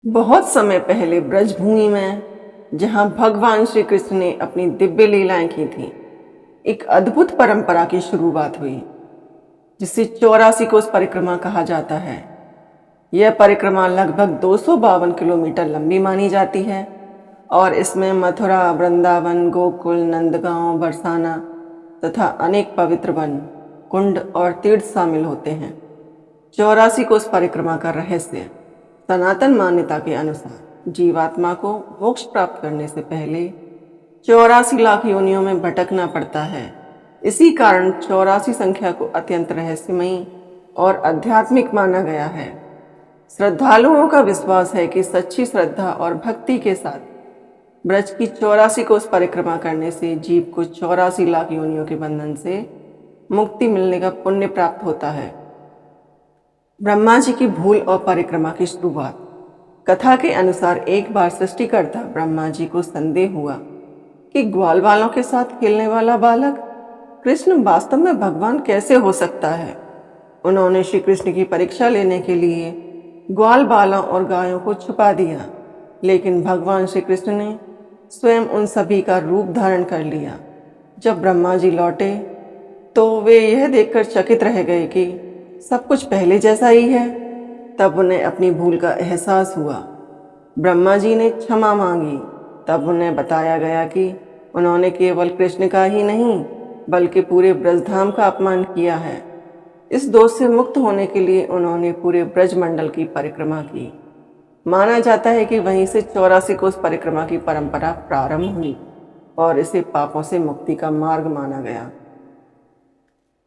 बहुत समय पहले ब्रजभूमि में, जहाँ भगवान श्री कृष्ण ने अपनी दिव्य लीलाएं की थी, एक अद्भुत परंपरा की शुरुआत हुई जिसे 84 कोस परिक्रमा कहा जाता है। यह परिक्रमा लगभग 252 किलोमीटर लंबी मानी जाती है और इसमें मथुरा, वृंदावन, गोकुल, नंदगांव, बरसाना तथा अनेक पवित्र वन, कुंड और तीर्थ शामिल होते हैं। 84 कोस परिक्रमा का रहस्य सनातन मान्यता के अनुसार जीवात्मा को मोक्ष प्राप्त करने से पहले 84 लाख योनियों में भटकना पड़ता है। इसी कारण 84 संख्या को अत्यंत रहस्यमयी और आध्यात्मिक माना गया है। श्रद्धालुओं का विश्वास है कि सच्ची श्रद्धा और भक्ति के साथ ब्रज की 84 कोस परिक्रमा करने से जीव को 84 लाख योनियों के बंधन से मुक्ति मिलने का पुण्य प्राप्त होता है। ब्रह्मा जी की भूल और परिक्रमा की शुरुआत। कथा के अनुसार एक बार सृष्टिकर्ता ब्रह्मा जी को संदेह हुआ कि ग्वाल बालों के साथ खेलने वाला बालक कृष्ण वास्तव में भगवान कैसे हो सकता है। उन्होंने श्री कृष्ण की परीक्षा लेने के लिए ग्वाल बालों और गायों को छुपा दिया, लेकिन भगवान श्री कृष्ण ने स्वयं उन सभी का रूप धारण कर लिया। जब ब्रह्मा जी लौटे तो वे यह देखकर चकित रह गए कि सब कुछ पहले जैसा ही है। तब उन्हें अपनी भूल का एहसास हुआ। ब्रह्मा जी ने क्षमा मांगी। तब उन्हें बताया गया कि उन्होंने केवल कृष्ण का ही नहीं बल्कि पूरे ब्रजधाम का अपमान किया है। इस दोष से मुक्त होने के लिए उन्होंने पूरे ब्रजमंडल की परिक्रमा की। माना जाता है कि वहीं से 84 कोस परिक्रमा की परंपरा प्रारंभ हुई और इसे पापों से मुक्ति का मार्ग माना गया।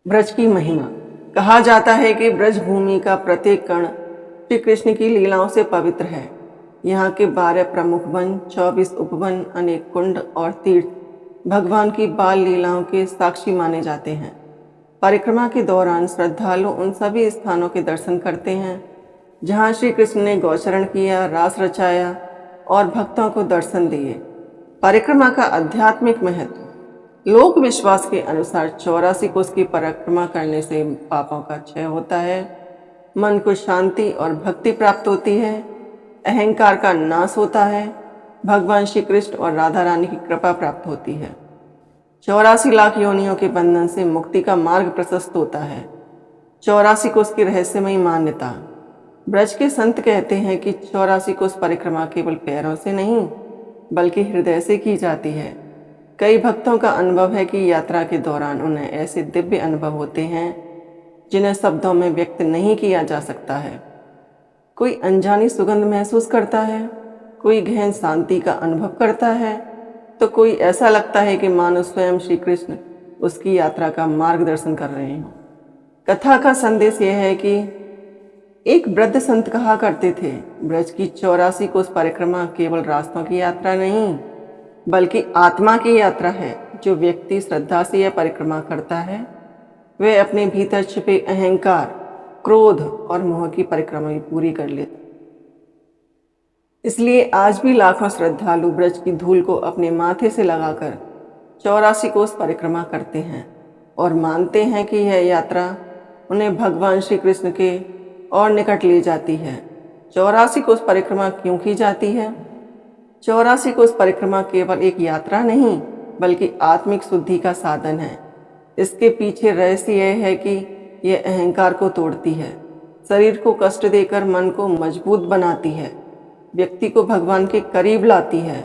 ब्रज की महिमा। कहा जाता है कि ब्रजभूमि का प्रत्येक कण श्री कृष्ण की लीलाओं से पवित्र है। यहाँ के 12 प्रमुख वन, 24 उपवन, अनेक कुंड और तीर्थ भगवान की बाल लीलाओं के साक्षी माने जाते हैं। परिक्रमा के दौरान श्रद्धालु उन सभी स्थानों के दर्शन करते हैं जहाँ श्री कृष्ण ने गोचरण किया, रास रचाया और भक्तों को दर्शन दिए। परिक्रमा का आध्यात्मिक महत्व। लोक विश्वास के अनुसार 84 कोस की परिक्रमा करने से पापों का क्षय होता है, मन को शांति और भक्ति प्राप्त होती है, अहंकार का नाश होता है, भगवान श्री कृष्ण और राधा रानी की कृपा प्राप्त होती है। 84 लाख योनियों के बंधन से मुक्ति का मार्ग प्रशस्त होता है। 84 कोस की रहस्यमयी मान्यता। ब्रज के संत कहते हैं कि 84 कोस परिक्रमा केवल पैरों से नहीं बल्कि हृदय से की जाती है। कई भक्तों का अनुभव है कि यात्रा के दौरान उन्हें ऐसे दिव्य अनुभव होते हैं जिन्हें शब्दों में व्यक्त नहीं किया जा सकता है। कोई अनजानी सुगंध महसूस करता है, कोई गहन शांति का अनुभव करता है, तो कोई ऐसा लगता है कि मानो स्वयं श्री कृष्ण उसकी यात्रा का मार्गदर्शन कर रहे हों। कथा का संदेश यह है कि एक वृद्ध संत कहा करते थे, ब्रज की 84 कोस परिक्रमा केवल रास्तों की यात्रा नहीं बल्कि आत्मा की यात्रा है। जो व्यक्ति श्रद्धा से यह परिक्रमा करता है वह अपने भीतर छिपे अहंकार, क्रोध और मोह की परिक्रमा भी पूरी कर लेता। इसलिए आज भी लाखों श्रद्धालु ब्रज की धूल को अपने माथे से लगाकर 84 कोस परिक्रमा करते हैं और मानते हैं कि यह यात्रा उन्हें भगवान श्री कृष्ण के और निकट ले जाती है। 84 कोस परिक्रमा क्यों की जाती है? 84 कोस परिक्रमा केवल एक यात्रा नहीं बल्कि आत्मिक शुद्धि का साधन है। इसके पीछे रहस्य यह है कि यह अहंकार को तोड़ती है, शरीर को कष्ट देकर मन को मजबूत बनाती है, व्यक्ति को भगवान के करीब लाती है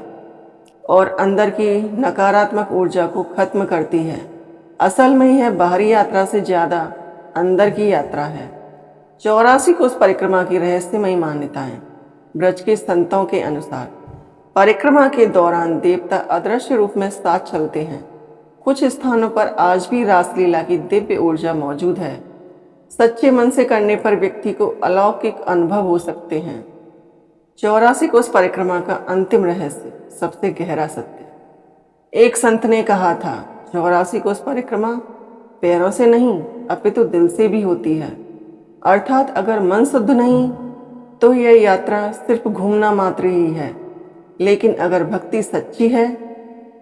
और अंदर की नकारात्मक ऊर्जा को खत्म करती है। असल में यह बाहरी यात्रा से ज़्यादा अंदर की यात्रा है। 84 कोस परिक्रमा की रहस्यमयी मान्यताएं। ब्रज के संतों के अनुसार परिक्रमा के दौरान देवता अदृश्य रूप में साथ चलते हैं। कुछ स्थानों पर आज भी रासलीला की दिव्य ऊर्जा मौजूद है। सच्चे मन से करने पर व्यक्ति को अलौकिक अनुभव हो सकते हैं। 84 कोस परिक्रमा का अंतिम रहस्य, सबसे गहरा सत्य। एक संत ने कहा था, 84 कोस परिक्रमा पैरों से नहीं अपितु दिल से भी होती है। अर्थात अगर मन शुद्ध नहीं तो यह यात्रा सिर्फ घूमना मात्र ही है, लेकिन अगर भक्ति सच्ची है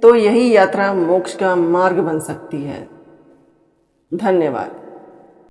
तो यही यात्रा मोक्ष का मार्ग बन सकती है। धन्यवाद।